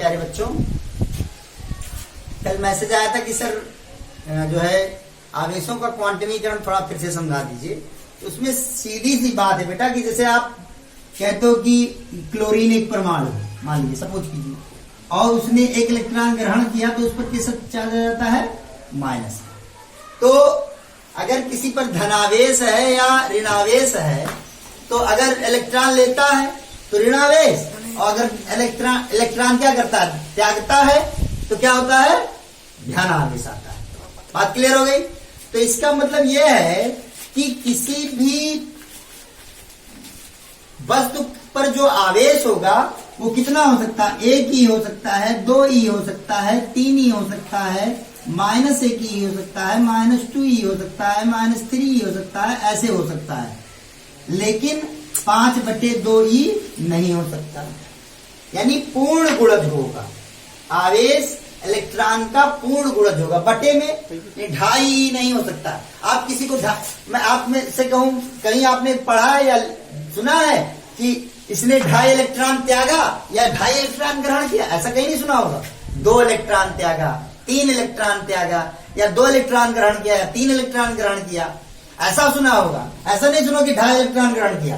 प्यारे बच्चों, कल मैसेज आया था कि सर जो है आवेशों का क्वांटमीकरण थोड़ा फिर से समझा दीजिए। तो उसमें सीधी सी बात है बेटा कि जैसे आप कहते हो कि क्लोरीन एक परमाणु मान लीजिए, सपोज कीजिए, और उसने एक इलेक्ट्रॉन ग्रहण किया तो उस पर किस चार्ज आ जाता है? माइनस। तो अगर किसी पर धनावेश है या ऋणावेश है तो अगर इलेक्ट्रॉन लेता है तो ऋणावेश, और अगर इलेक्ट्रॉन क्या करता है? त्यागता है, तो क्या होता है? धनावेश आता है। बात क्लियर हो गई? तो इसका मतलब यह है कि किसी भी वस्तु पर जो आवेश होगा वो कितना हो सकता है? एक ही हो सकता है, 2 ही हो सकता है, 3 ही हो सकता है, -1 ही हो सकता है, -2 ही हो सकता है, -3 ही हो सकता है, ऐसे हो सकता है। लेकिन 5/2 ही नहीं हो सकता, यानी पूर्ण गुणज होगा। आवेश इलेक्ट्रॉन का पूर्ण गुणज होगा, बटे में 2.5 नहीं हो सकता। आप किसी को मैं आप में से कहूं, कहीं आपने पढ़ा या सुना है कि इसने 2.5 इलेक्ट्रॉन त्यागा या 2.5 इलेक्ट्रॉन ग्रहण किया? ऐसा कहीं नहीं सुना होगा। 2 इलेक्ट्रॉन त्यागा, 3 इलेक्ट्रॉन त्यागा, या 2 इलेक्ट्रॉन ग्रहण किया या 3 इलेक्ट्रॉन ग्रहण किया, ऐसा सुना होगा। ऐसा नहीं सुनो कि 2.5 इलेक्ट्रॉन ग्रहण किया।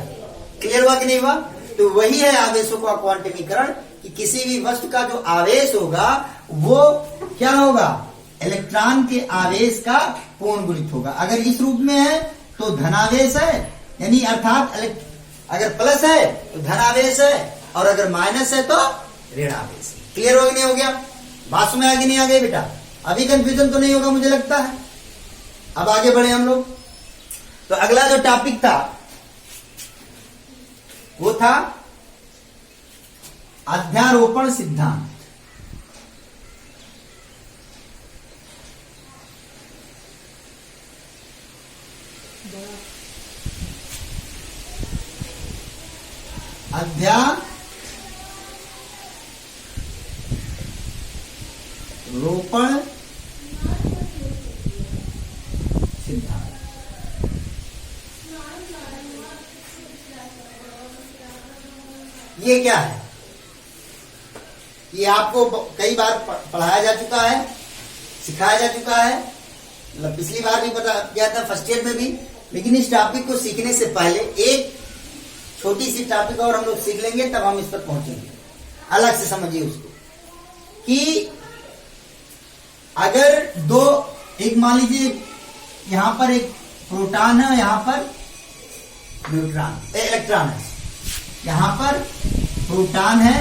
क्लियर हुआ कि नहीं हुआ? तो वही है आवेशों का क्वांटमीकरण, कि किसी भी वस्तु का जो आवेश होगा वो क्या होगा? इलेक्ट्रॉन के आवेश का पूर्ण गुणित होगा। अगर इस रूप में है तो धनावेश है, यानी अर्थात अगर प्लस है तो धनावेश है, और अगर माइनस है तो ऋणावेश। क्लियर हो गया नहीं हो गया? बात में आगे नहीं आ गई बेटा? अभी कंफ्यूजन तो नहीं होगा मुझे लगता है। अब आगे बढ़े हम लोग। तो अगला जो टॉपिक था वो था अध्यारोपण सिद्धांत। अध्यारोपण सिद्धांत। ये क्या है? ये आपको कई बार पढ़ाया जा चुका है, सिखाया जा चुका है, मतलब पिछली बार भी पता किया था, फर्स्ट ईयर में भी। लेकिन इस टॉपिक को सीखने से पहले एक छोटी सी टॉपिक और हम लोग सीख लेंगे, तब हम इस पर पहुंचेंगे। अलग से समझिए उसको कि अगर एक मान लीजिए यहां पर एक प्रोटॉन है, यहां पर इलेक्ट्रॉन है, यहां पर प्रोटॉन है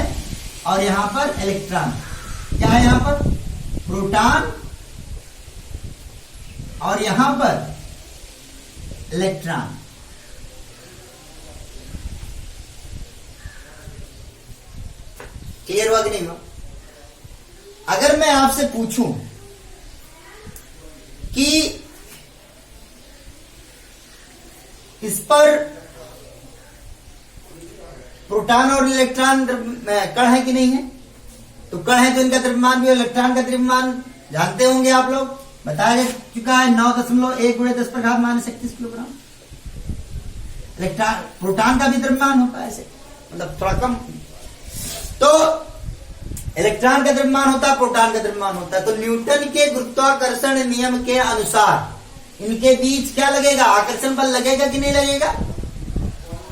और यहां पर इलेक्ट्रॉन। क्या है? यहां पर प्रोटॉन और यहां पर इलेक्ट्रॉन। क्लियर हुआ कि नहीं हुआ? अगर मैं आपसे पूछूं कि इस पर प्रोटॉन और इलेक्ट्रॉन कण है कि नहीं है? तो कण है तो इनका द्रव्यमान भी, इलेक्ट्रॉन का द्रव्यमान जानते होंगे आप लोग, बताया जा चुका है 9.1 × 10⁻31 किलोग्राम। इलेक्ट्रॉन प्रोटॉन का भी द्रव्यमान होता है ऐसे, मतलब थोड़ा कम। तो इलेक्ट्रॉन का द्रव्यमान होता है, प्रोटॉन का द्रव्यमान होता है। तो न्यूटन के गुरुत्वाकर्षण नियम के अनुसार इनके बीच क्या लगेगा? आकर्षण बल लगेगा कि नहीं लगेगा?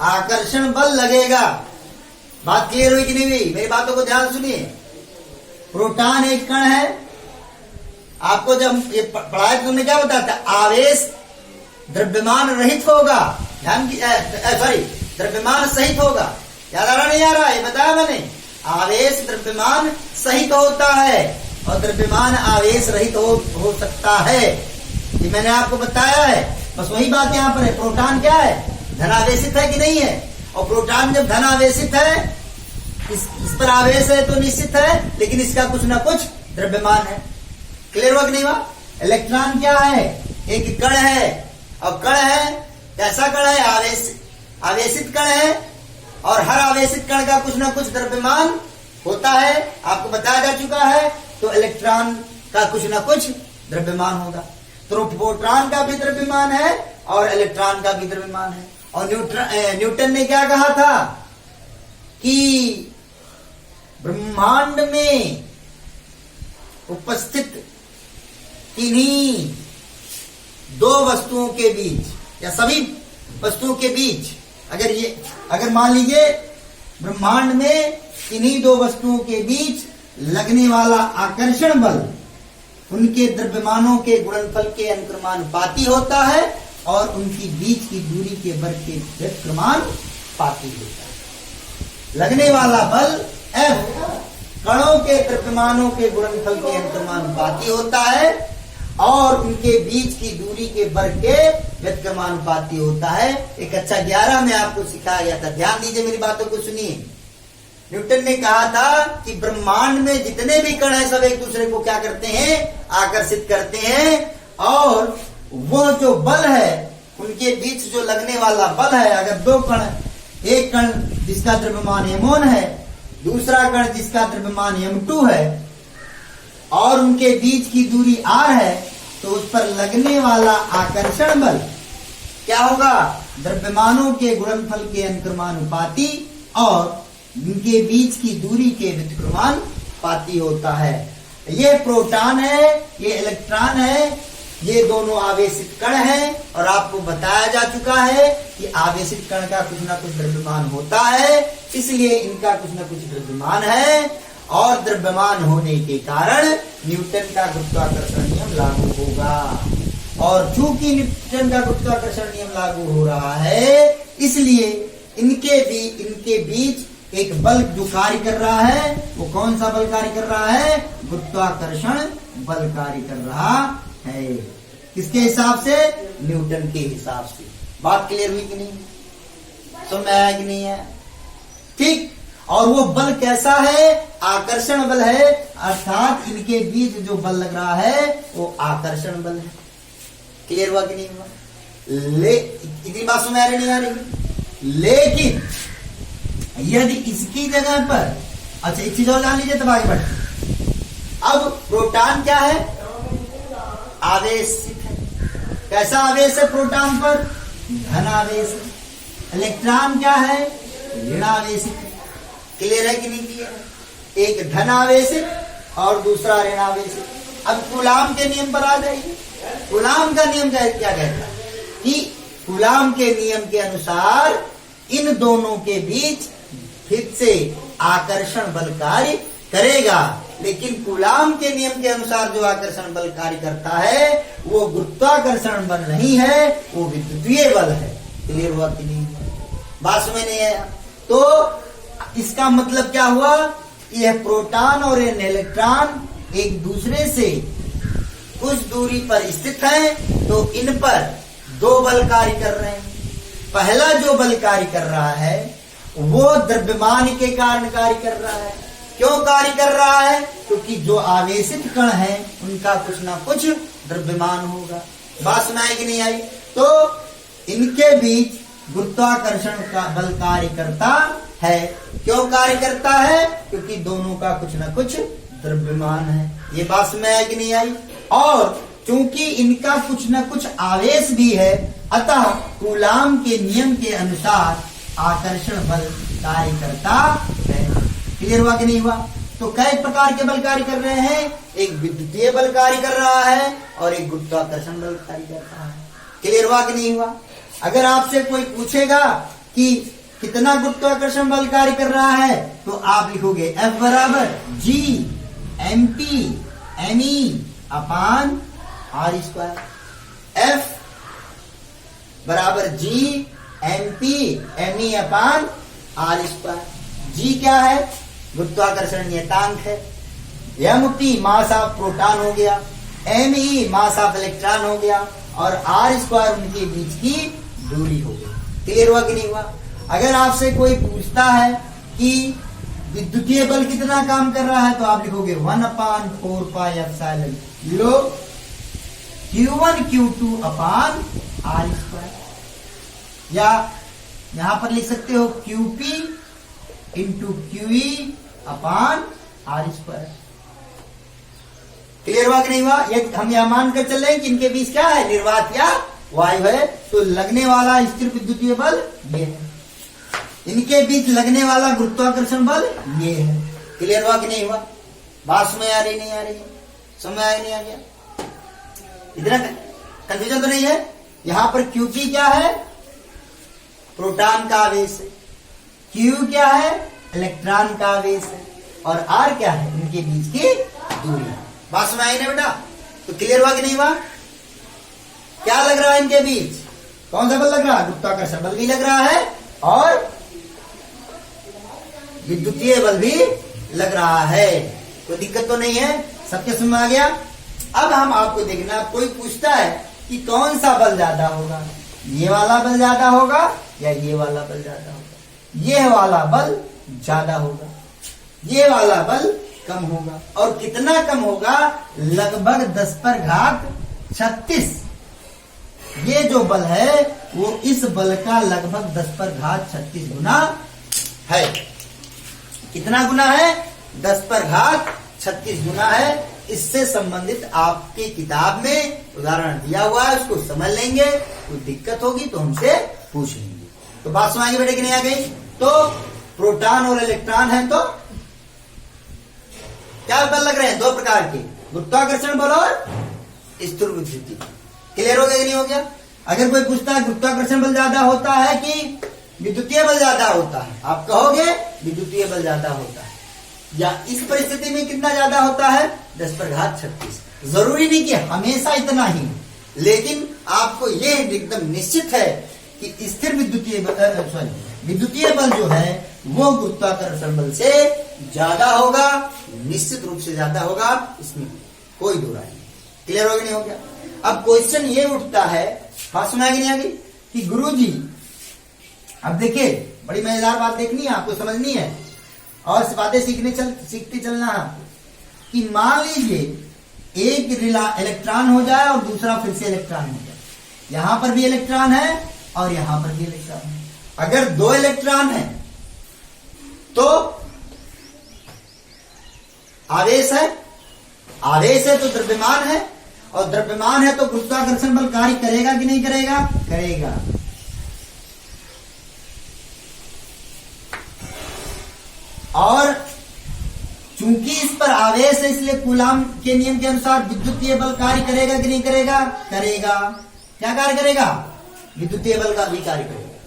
आकर्षण बल लगेगा। बात क्लियर हुई कि नहीं हुई? मेरी बातों को ध्यान सुनिए। प्रोटॉन एक कण है, आपको जब ये पढ़ाया तो तुमने क्या बताया था? आवेश द्रव्यमान रहित होगा, ध्यान की सॉरी द्रव्यमान सहित होगा। याद आ रहा नहीं आ रहा? ये बताया मैंने। आवेश द्रव्यमान सहित होता है और द्रव्यमान आवेश रहित हो सकता है, ये मैंने आपको बताया है। बस वही बात यहां पर है। प्रोटॉन क्या है? धनावेशित है कि नहीं है? और प्रोटॉन जब धनावेशित है, इस पर आवेश है तो निश्चित है, लेकिन इसका कुछ ना कुछ द्रव्यमान है। क्लियर हुआ कि नहीं हुआ? इलेक्ट्रॉन क्या है? एक कण है, और कण है कैसा कण है? आवेशित कण है, और हर आवेशित कण का कुछ ना कुछ द्रव्यमान होता है, आपको बताया जा चुका है। तो इलेक्ट्रॉन का कुछ ना कुछ द्रव्यमान होगा। तो प्रोटॉन का भी द्रव्यमान है और इलेक्ट्रॉन का भी द्रव्यमान है। और न्यूटन ने क्या कहा था कि ब्रह्मांड में उपस्थित किन्हीं दो वस्तुओं के बीच या सभी वस्तुओं के बीच, अगर मान लीजिए ब्रह्मांड में इन्हीं दो वस्तुओं के बीच लगने वाला आकर्षण बल उनके द्रव्यमानों के गुणनफल के अनुक्रमानुपाती होता है और उनकी बीच की दूरी के वर्ग के व्युत्क्रमानुपाती होता है। लगने वाला बल F कणों के द्रव्यमानों के गुणनफल के अनुक्रमानुपाती होता है और उनके बीच की दूरी के वर्ग के व्युत्क्रमानुपाती होता है। एक अच्छा 11 में आपको सिखाया गया था, ध्यान दीजिए, मेरी बातों को सुनिए। न्यूटन ने कहा था कि ब्रह्मांड में जितने भी कण हैं सब एक दूसरे को क्या करते हैं, आकर्षित करते हैं, और वो जो बल है उनके बीच जो लगने वाला बल है, अगर दो कण, एक कण जिसका द्रव्यमान m1 है, दूसरा कण जिसका द्रव्यमान m2 है, और उनके बीच की दूरी r है, तो उस पर लगने वाला आकर्षण बल क्या होगा, द्रव्यमानों के गुणनफल के अनुक्रमानुपाती और इनके बीच की दूरी के व्युत्क्रमानुपाती होता है। ये प्रोटॉन है, ये इलेक्ट्रॉन है, ये दोनों आवेशित कण हैं, और आपको बताया जा चुका है कि आवेशित कण का कुछ ना कुछ द्रव्यमान होता है, इसलिए इनका कुछ ना कुछ द्रव्यमान है, और द्रव्यमान होने के कारण न्यूटन का गुरुत्वाकर्षण नियम लागू होगा। और चूंकि न्यूटन का गुरुत्वाकर्षण नियम लागू हो रहा है, इसलिए इनके बीच एक बल जो कार्य कर रहा है, वो कौन सा बल कार्य कर रहा है, गुरुत्वाकर्षण बल कार्य कर रहा है। किसके हिसाब से, न्यूटन के हिसाब से। बात क्लियर हुई कि नहीं, समझ में आया कि नहीं है, ठीक। और वो बल कैसा है, आकर्षण बल है, अर्थात इनके बीच जो बल लग रहा है वो आकर्षण बल है। क्लियर हुआ कि नहीं हुआ, इतनी बात समझ आ रही नहीं आ रही। लेकिन यदि इसकी जगह पर, अच्छा एक चीज और जान लीजिए तब आगे बढ़ते। अब प्रोटॉन क्या है, आवेशित है। कैसा आवेश है प्रोटॉन पर, धन आवेश है। इलेक्ट्रॉन क्या है, ऋण आवेशित है। क्लियर है कि नहीं क्लियर, एक धन आवेशित और दूसरा ऋण आवेशित। अब कूलाम के नियम पर आ जाइए। कूलाम का नियम क्या कहता है कि कूलाम के नियम के अनुसार इन दोनों के बीच फिर से आकर्षण बल कार्य करेगा, लेकिन कूलाम के नियम के अनुसार जो आकर्षण बल कार्य करता है वो गुरुत्वाकर्षण बल नहीं है, वो विद्युतीय बल है। क्लियर हुआ कि नहीं, बात समझ नहीं आया। तो इसका मतलब क्या हुआ, यह प्रोटॉन और यह इलेक्ट्रॉन एक दूसरे से कुछ दूरी पर स्थित हैं, तो इन पर दो बल कार्य कर रहे हैं। पहला जो बल कार्य कर रहा है वो द्रव्यमान के कारण कार्य कर रहा है। क्यों कार्य कर रहा है, क्योंकि जो आवेशित कण है उनका कुछ ना कुछ द्रव्यमान होगा। बात सुनाई कि नहीं आई। तो इनके बीच गुरुत्वाकर्षण का बल कार्य करता है। क्यों कार्य करता है, क्योंकि दोनों का कुछ ना कुछ द्रव्यमान है। ये बात समझ आई कि नहीं आई। और चूंकि इनका कुछ न कुछ आवेश भी है, अतः कूलाम के नियम के अनुसार आकर्षण बल कार्य करता है। क्लियर हुआ कि नहीं हुआ। तो कई प्रकार के बल कार्य कर रहे हैं, एक विद्युतीय बल कार्य कर रहा है और एक गुरुत्वाकर्षण बल कार्य कर रहा है। क्लियर हुआ कि नहीं हुआ। अगर आपसे कोई पूछेगा कि कितना गुरुत्वाकर्षण बल कार्य कर रहा है, तो आप लिखोगे F बराबर G mp me अपान r स्क्वायर। F बराबर G mp me अपान r स्क्वायर। G क्या है, गुरुत्वाकर्षण नियतांक है। mp मास ऑफ प्रोटॉन हो गया, me मास ऑफ इलेक्ट्रॉन हो गया, और r स्क्वायर उनके बीच की दूरी हो गई। क्लियर हुआ कि नहीं हुआ। अगर आपसे कोई पूछता है कि विद्युतीय बल कितना काम कर रहा है, तो आप लिखोगे 1/4 पाई एप्सिलॉन लो Q1 Q2 अपान r स्क्वायर, या यहां पर लिख सकते हो QP इंटू QE अपान r स्क्वायर। क्लियर हुआ कि नहीं हुआ। यदि हम यह मानकर चल रहे हैं कि इनके बीच क्या है, निर्वात या वायु है, तो लगने वाला स्थिर विद्युतीय बल ये है, इनके बीच लगने वाला गुरुत्वाकर्षण बल ये है। क्लियर हुआ कि नहीं हुआ? बात समझ आ रही नहीं आ रही? समझ आया नहीं आ गया? इतना कंफ्यूजन तो नहीं है? यहां पर QP क्या है? प्रोटॉन का आवेश है। Q क्या है? इलेक्ट्रॉन का आवेश है। और R क्या है? इनके बीच की दूरी। बात समझ आई ना बेटा? तो क्लियर हुआ कि नहीं हुआ? क्या लग रहा है इनके बीच? कौन सा बल लग रहा है? गुरुत्वाकर्षण बल भी लग रहा है और विद्युतीय बल भी लग रहा है। कोई दिक्कत तो नहीं है? सबके समझ में आ गया? अब हम आपको देखना, कोई पूछता है कि कौन सा बल ज्यादा होगा, ये वाला बल ज्यादा होगा या ये वाला बल ज्यादा होगा? ये वाला बल ज्यादा होगा, ये वाला बल कम होगा। और कितना कम होगा? लगभग 10 पर घात 36। ये जो बल है वो इस बल का लगभग 10 पर घात 36 गुना है। कितना गुना है? 10 पर घात 36 गुना है। इससे संबंधित आपकी किताब में उदाहरण दिया हुआ है, उसको समझ लेंगे। कोई दिक्कत होगी तो हमसे पूछ लेंगे। तो बात समझ आएगी बेटे कि नहीं आ गई? तो प्रोटॉन और इलेक्ट्रॉन है तो क्या बल लग रहे हैं? 2 प्रकार के, गुरुत्वाकर्षण बल और स्थिर विद्युतीय। क्लियर हो गया कि नहीं हो गया? अगर कोई पूछता है गुरुत्वाकर्षण बल ज्यादा होता है कि विद्युतीय बल ज्यादा होता है, आप कहोगे विद्युतीय बल ज्यादा होता है। या इस परिस्थिति में कितना ज्यादा होता है? 10 पर घात 36। जरूरी नहीं कि हमेशा इतना ही, लेकिन आपको यह एकदम निश्चित है कि स्थिर विद्युतीय बल जो है वो गुरुत्वाकर्षण बल से ज्यादा होगा, निश्चित रूप से ज्यादा होगा, इसमें कोई दो राय नहीं। क्लियर हो गया नहीं हो गया? अब क्वेश्चन ये उठता है, बात सुना कि नहीं आ गई, कि गुरुजी अब देखिए, बड़ी मजेदार बात देखनी है आपको, समझनी है और बातें सीखते चलना है आपको। कि मान लीजिए एक इलेक्ट्रॉन हो जाए और दूसरा फिर से इलेक्ट्रॉन हो जाए, यहां पर भी इलेक्ट्रॉन है और यहां पर भी इलेक्ट्रॉन है। अगर 2 इलेक्ट्रॉन है तो आवेश है, आवेश है तो द्रव्यमान है, और द्रव्यमान है तो गुरुत्वाकर्षण बल कार्य करेगा कि नहीं करेगा? करेगा। और चूंकि इस पर आवेश है इसलिए कूलाम के नियम के अनुसार विद्युतीय बल कार्य करेगा कि नहीं करेगा? करेगा। क्या कार्य करेगा? विद्युतीय बल का भी कार्य करेगा।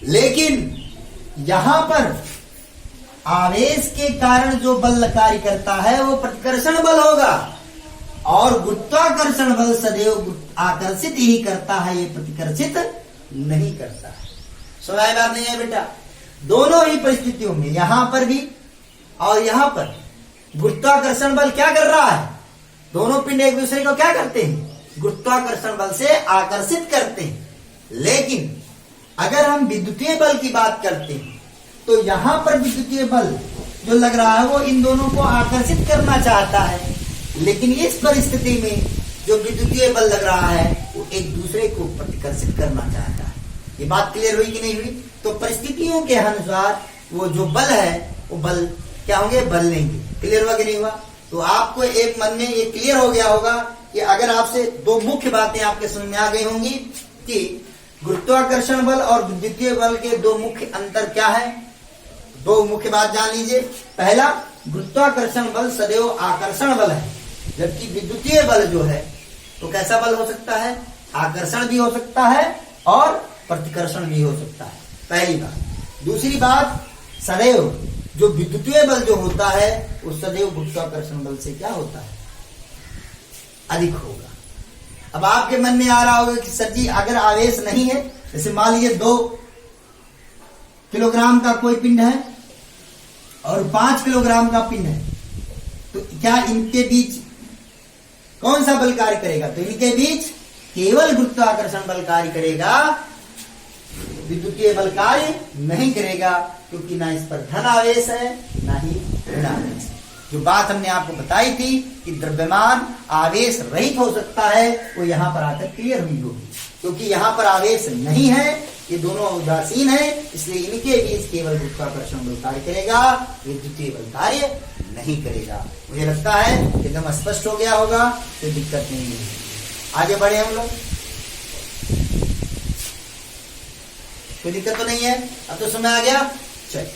लेकिन यहां पर आवेश के कारण जो बल कार्य करता है वो प्रतिकर्षण बल होगा, और गुरुत्वाकर्षण बल सदैव आकर्षित ही करता है, ये प्रतिकर्षित नहीं करता है। समझ बात नहीं है बेटा? दोनों ही परिस्थितियों में, यहां पर भी और यहां पर गुरुत्वाकर्षण बल क्या कर रहा है? दोनों पिंड एक दूसरे को क्या करते हैं? गुरुत्वाकर्षण बल से आकर्षित करते हैं। लेकिन अगर हम विद्युतीय बल की बात करते हैं तो यहां पर विद्युतीय बल जो लग रहा है वो इन दोनों को आकर्षित करना चाहता है, लेकिन इस परिस्थिति में जो विद्युतीय बल लग रहा है वो एक दूसरे को प्रतिकर्षित करना चाहता है। ये बात क्लियर हुई कि नहीं हुई? तो परिस्थितियों के अनुसार वो जो बल है वो बल क्या होंगे? बल लेंगे। क्लियर हुआ कि नहीं हुआ? तो आपको एक मन में ये क्लियर हो गया होगा कि अगर आपसे 2 मुख्य बातें आपके समझ में आ गई होंगी कि गुरुत्वाकर्षण बल और विद्युतीय बल के 2 मुख्य अंतर क्या है। 2 मुख्य बात जान लीजिए। पहला, गुरुत्वाकर्षण बल सदैव आकर्षण बल है, जबकि विद्युतीय बल जो है तो कैसा बल हो सकता है? आकर्षण भी हो सकता है और प्रतिकर्षण भी हो सकता है, पहली बात। दूसरी बात, सदैव जो विद्युतीय बल जो होता है वो सदैव गुरुत्वाकर्षण बल से क्या होता है? अधिक होगा। अब आपके मन में आ रहा होगा कि सर जी अगर आवेश नहीं है, जैसे मान लीजिए 2 किलोग्राम का कोई पिंड है और 5 किलोग्राम का पिंड है, तो क्या इनके बीच कौन सा बल कार्य करेगा? तो इनके बीच केवल गुरुत्वाकर्षण बल कार्य करेगा, विद्युतीय बल कार्य नहीं करेगा, क्योंकि ना इस पर धन आवेश है ना ही ऋण आवेश है। जो बात हमने आपको बताई थी कि द्रव्यमान आवेश रहित हो सकता है, वो यहां पर आकर क्लियर हुई होगी, क्योंकि यहां पर आवेश नहीं है, ये दोनों उदासीन है, इसलिए इनके बीच केवल गुरुत्वाकर्षण बल कार्य करेगा, विद्युतीय बल कार्य नहीं करेगा। मुझे लगता है एकदम स्पष्ट हो गया होगा, कोई दिक्कत नहीं है। आगे बढ़े हम लोग, कोई दिक्कत तो नहीं है? अब तो समझ आ गया। चलिए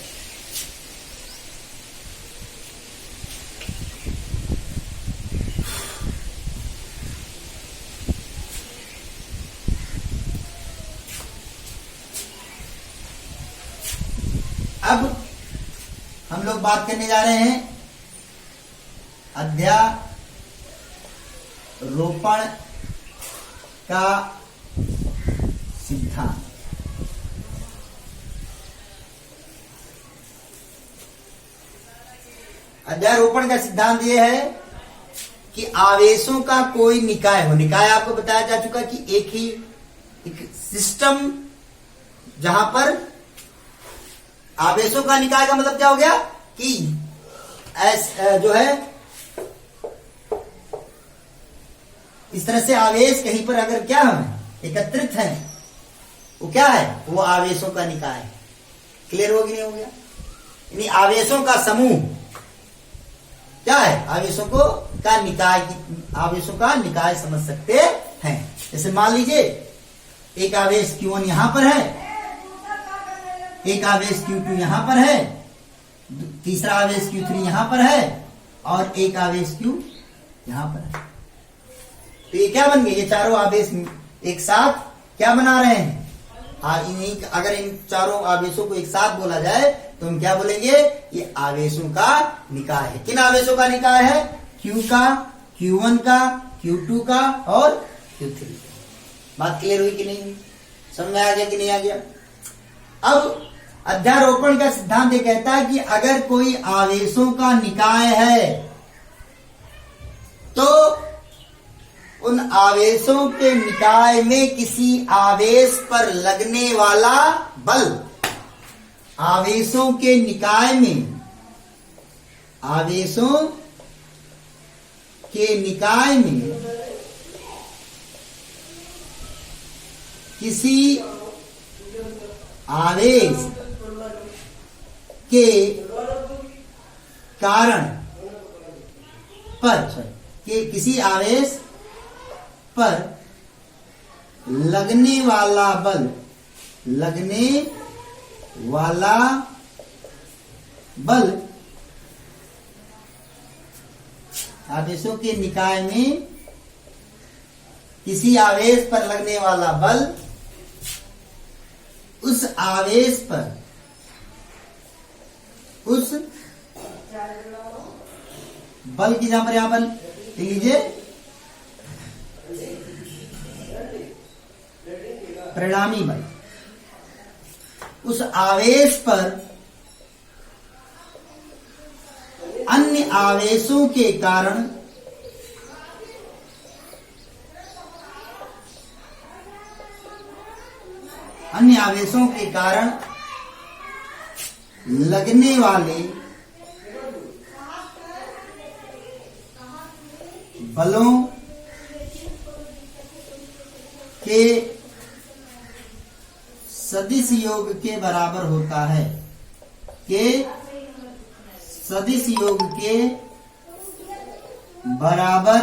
अब हम लोग बात करने जा रहे हैं अध्यारोपण का सिद्धांत। अध्यारोपण का सिद्धांत यह है कि आवेशों का कोई निकाय हो। निकाय आपको बताया जा चुका कि एक सिस्टम जहां पर आवेशों का निकाय का मतलब क्या हो गया कि जो है इस तरह से आवेश कहीं पर अगर क्या है एकत्रित है, वो क्या है, वो आवेशों का निकाय है। क्लियर हो कि नहीं हो गया? यानी आवेशों का समूह क्या है, आवेशों को का निकाय, आवेशों का निकाय समझ सकते हैं। जैसे मान लीजिए एक आवेश Q1 यहां पर है, एक आवेश Q2 यहां पर है, तीसरा आवेश Q3 यहां पर है और एक आवेश Q यहां पर है। तो ये क्या बन गए, ये चारों आवेश एक साथ क्या बना रहे हैं? अगर इन चारों आवेशों को एक साथ बोला जाए तो हम क्या बोलेंगे, ये आवेशों का निकाय है। किन आवेशों का निकाय है? Q का, Q1 का, Q2 का और Q3 का। बात क्लियर हुई कि नहीं? समझ में आ गया कि नहीं आ गया? अब अध्यारोपण का सिद्धांत ये कहता है कि अगर कोई आवेशों का निकाय है तो उन आवेशों के निकाय में किसी आवेश पर लगने वाला बल, आवेशों के निकाय में, आवेशों के निकाय में किसी आवेश के कारण पर, कि किसी आवेश पर लगने वाला बल, लगने वाला बल आवेशों के निकाय में किसी आवेश पर लगने वाला बल उस आवेश पर, उस बल की जहां पर यहां पर लिख लीजिए परिणामी बल, उस आवेश पर अन्य आवेशों के कारण लगने वाले बलों के सदिश योग के बराबर होता है, के सदिश योग के बराबर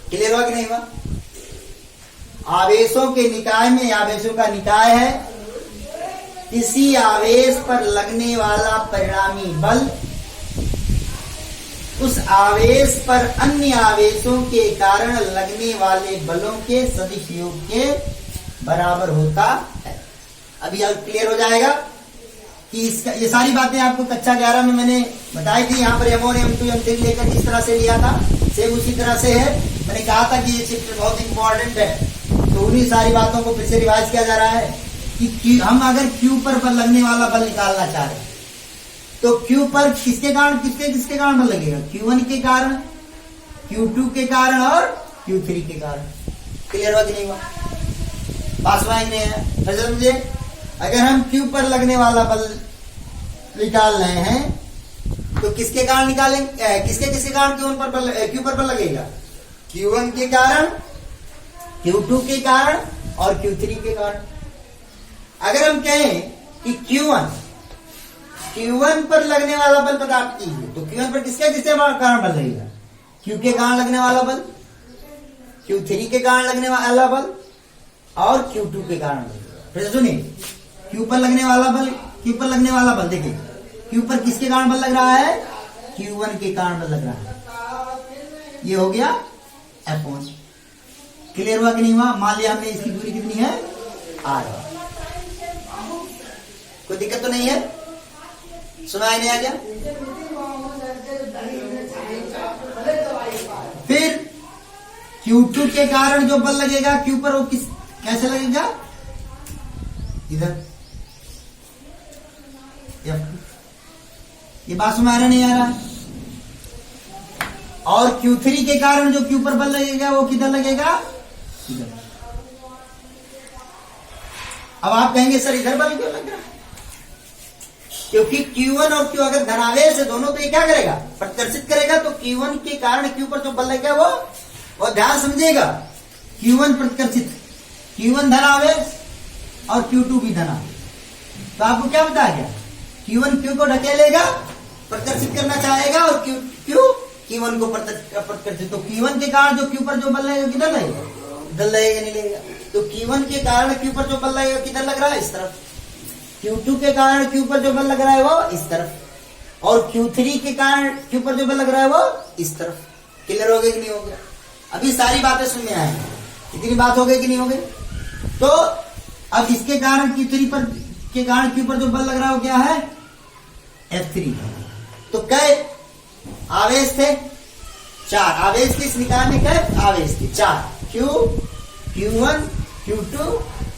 क्लियर हुआ कि नहीं हुआ? आवेशों के निकाय में, आवेशों का निकाय है किसी आवेश पर लगने वाला परिणामी बल उस आवेश पर अन्य आवेशों के कारण लगने वाले बलों के सदिश योग के बराबर होता है। अभी अब क्लियर हो जाएगा कि इसका, ये सारी बातें आपको कक्षा 11 में मैंने बताई थी। यहाँ पर M1 M2 M3 लेकर किस तरह से लिया था, सेम उसी तरह से है। मैंने कहा था कि ये चैप्टर बहुत इंपॉर्टेंट है, तो उन्हीं सारी बातों को फिर से रिवाइज किया जा रहा है कि हम अगर Q पर बल लगने वाला बल निकालना चाह रहे हैं तो Q पर किसके कारण, किसके कारण बल लगेगा? Q1 के कारण, Q2 के कारण और Q3 के कारण। क्लियर हुआ कि नहीं हुआ? पास में है। फिर समझिए, अगर हम Q पर लगने वाला बल निकाल रहे हैं तो किसके कारण निकालेंगे, किसके कारण Q पर बल लगेगा? Q1 के कारण, Q2 के कारण और Q3 के कारण। अगर हम कहें कि Q1 पर लगने वाला बल प्राप्त कीजिए तो Q1 पर किसके कारण बल लगेगा? Q के कारण लगने वाला बल, Q3 के कारण लगने वाला बल और Q2 के कारण लगेगा। फिर सुनिए, Q पर लगने वाला बल देखिए, Q पर किसके कारण बल लग रहा है? Q1 के कारण बल लग रहा है। ये हो गया F1। क्लियर हुआ कि नहीं हुआ? मान लिया हमने इसकी दूरी कितनी है r, कोई दिक्कत तो नहीं है? सुनाई नहीं आ गया? फिर Q2 के कारण जो बल लगेगा Q पर, वो कैसे लगेगा? इधर ये बात समझ आ रहा नहीं आ रहा? और Q3 के कारण जो Q पर बल लगेगा वो किधर लगेगा? इधर। अब आप कहेंगे सर इधर बल क्यों लग रहा है? क्योंकि Q1 और Q अगर धनावेश है दोनों, तो ये क्या करेगा? प्रतिकर्षित करेगा। तो Q1 के कारण Q पर जो बल लगेगा वो ध्यान समझिएगा, Q1 प्रतिकर्षित, Q1 धनावेश और Q2 भी धनावेश। तो आपको क्या बताया गया? Q1 Q को ढकेलेगा, प्रतिकर्षित करना चाहेगा, और Q1 को प्रतिकर्षित। तो Q1 के कारण जो Q पर जो बल लगेगा किधर लगेगा? इधर लगेगा, नहीं लगेगा? तो Q1 के कारण Q पर जो बल लगेगा किधर लग रहा है? इस तरफ। Q2 के कारण Q पर जो बल लग रहा है वो इस तरफ, और Q3 के कारण Q पर जो बल लग रहा है वो इस तरफ। क्लियर हो गया कि नहीं हो गया? अभी सारी बातें सुन में आए, इतनी बात हो गई कि नहीं हो गई? तो अब इसके कारण Q3 पर के कारण Q पर जो बल लग रहा है वो क्या है? F3। तो कै आवेश थे? 4 आवेश थे इस निकाय में। कै आवेश थे? 4। Q1, Q2,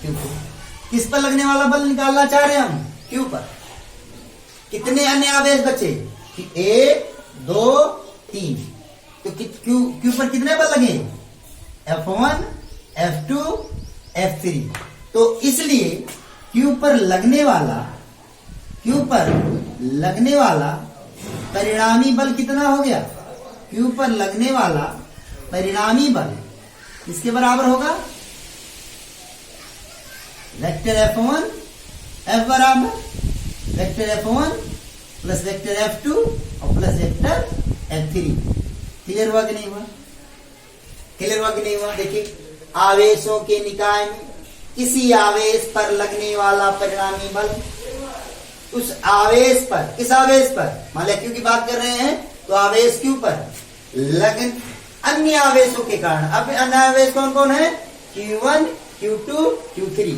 Q3। किस पर लगने वाला बल निकालना चाह रहे हैं हम? Q पर। कितने अन्य आवेश बचे? 1, 2, 3। तो Q पर कितने बल लगे? F1, F2, F3। तो इसलिए Q पर लगने वाला परिणामी बल कितना हो गया? Q पर लगने वाला परिणामी बल इसके बराबर होगा वेक्टर F1 F बराबर vector F1 plus vector F2 और प्लस वेक्टर F3। क्लियर हुआ कि नहीं हुआ? क्लियर हुआ कि नहीं हुआ? देखिए, आवेशों के निकाय में किसी आवेश पर लगने वाला परिणामी बल उस आवेश पर, किस आवेश पर? मान लिया Q की बात कर रहे हैं, तो आवेश Q पर अन्य आवेशों के कारण, अब अन्य आवेश कौन कौन है? Q1, Q2, Q3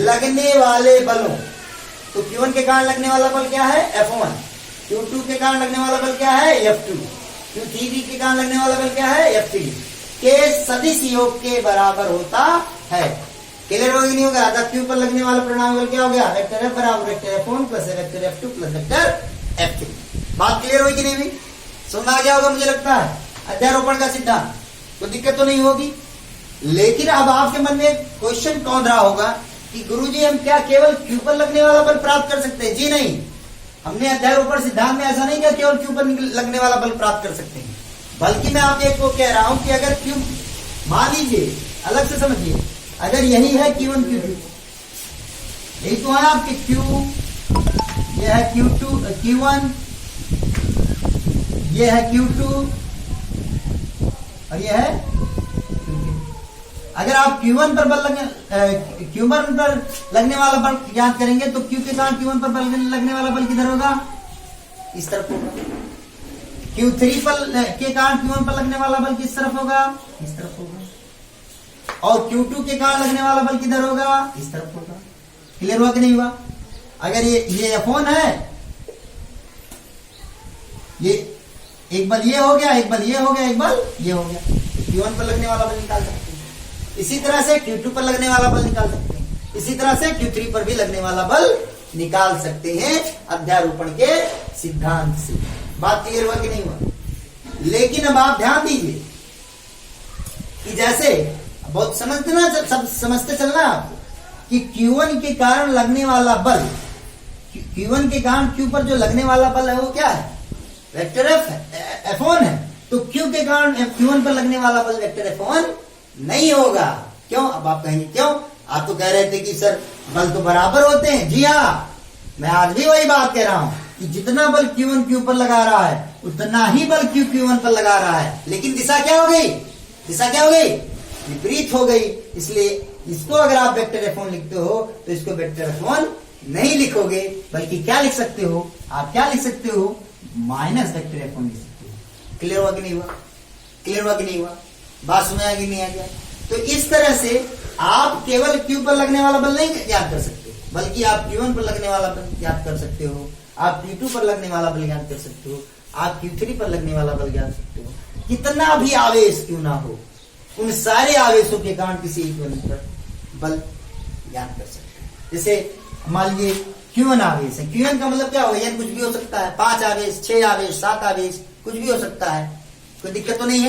लगने वाले बलों। तो Q1 के कारण लगने वाला बल क्या है? F1। Q2 के कारण लगने वाला बल क्या है? F2। Q3 के कारण लगने वाला बल क्या है? F3 के सदिश योग के बराबर होता है। क्लियर हो गया नहीं होगा? अगर Q पर लगने वाला परिणामी बल क्या हो गया? वेक्टर F बराबर vector F1 plus vector F2 plus vector F3। बात क्लियर हुई कि नहीं हुई? समझ आ गया होगा मुझे लगता है। अध्यारोपण का सिद्धांत, कोई दिक्कत तो नहीं होगी। लेकिन अब आपके मन में क्वेश्चन कौन रहा होगा कि गुरुजी हम क्या केवल Q पर लगने वाला बल प्राप्त कर सकते हैं? जी नहीं, हमने अध्यारोपण सिद्धांत में ऐसा नहीं किया केवल Q पर लगने वाला बल प्राप्त कर सकते हैं, बल्कि मैं आप एक को कह रहा हूं कि अगर Q, मान लीजिए, अलग से समझिए, अगर यही है Q1 Q2, यही तो है आपके Q, यह है Q2 Q1, यह है Q2 और यह है Q3। अगर आप Q1 पर लगने वाला बल ज्ञात करेंगे तो Q के कारण Q1 पर लगने वाला बल किधर होगा? इस तरफ होगा। Q3 पर के कारण Q1 पर लगने वाला बल किस तरफ होगा? इस तरफ होगा। और Q2 के कारण लगने वाला बल किधर होगा? इस तरफ होगा। क्लियर हुआ कि नहीं हुआ? अगर ये F1 है, ये एक बल ये हो गया, एक बल ये हो गया, एक बल ये हो गया, Q1 पर लगने वाला बल निकाल सकते हैं। इसी तरह से Q2 पर लगने वाला बल निकाल सकते हैं। इसी तरह से Q3 पर भी लगने वाला बल निकाल सकते हैं अध्यारोपण के सिद्धांत से। बात क्लियर हुआ कि नहीं हुआ? लेकिन अब आप ध्यान दीजिए कि जैसे बहुत समझते चलना आपको कि Q1 के कारण लगने वाला बल, Q1 के कारण Q पर जो लगने वाला बल है वो क्या है? वेक्टर F1 है। तो Q के कारण Q1 पर लगने वाला बल वेक्टर F1 नहीं होगा। क्यों? अब आप कहेंगे क्यों? आप तो कह रहे थे कि सर बल तो बराबर होते हैं। जी हाँ, मैं आज भी वही बात कह रहा हूं कि जितना बल Q1 Q पर लगा रहा है उतना ही बल Q1 पर लगा रहा है, लेकिन दिशा क्या हो गई? दिशा क्या हो गई? विपरीत हो गई। इसलिए इसको अगर आप वेक्टर F1 लिखते हो तो इसको वेक्टर F1 नहीं लिखोगे, बल्कि क्या लिख सकते हो? आप क्या लिख सकते हो? माइनस वेक्टर F1 लिख सकते हो। क्लियर हुआ कि नहीं हुआ? क्लियर हुआ कि नहीं हुआ? बात समझ आ गई नहीं आ गया? तो इस तरह से आप केवल Q पर लगने वाला बल नहीं याद कर सकते, बल्कि आप Q1 पर लगने वाला बल याद कर सकते हो, आप Q2 पर लगने वाला बल याद कर सकते हो, आप Q3 पर लगने वाला बल याद कर सकते हो। कितना भी आवेश क्यों ना हो, उन सारे आवेशों के कारण किसी एक वस्तु पर बल याद कर सकते हैं। जैसे मान लीजिए Q1 आवेश है, Q1 का मतलब क्या होगा, यार कुछ भी हो सकता है, 5 आवेश, 6 आवेश, 7 आवेश, कुछ भी हो सकता है, कोई दिक्कत तो नहीं है।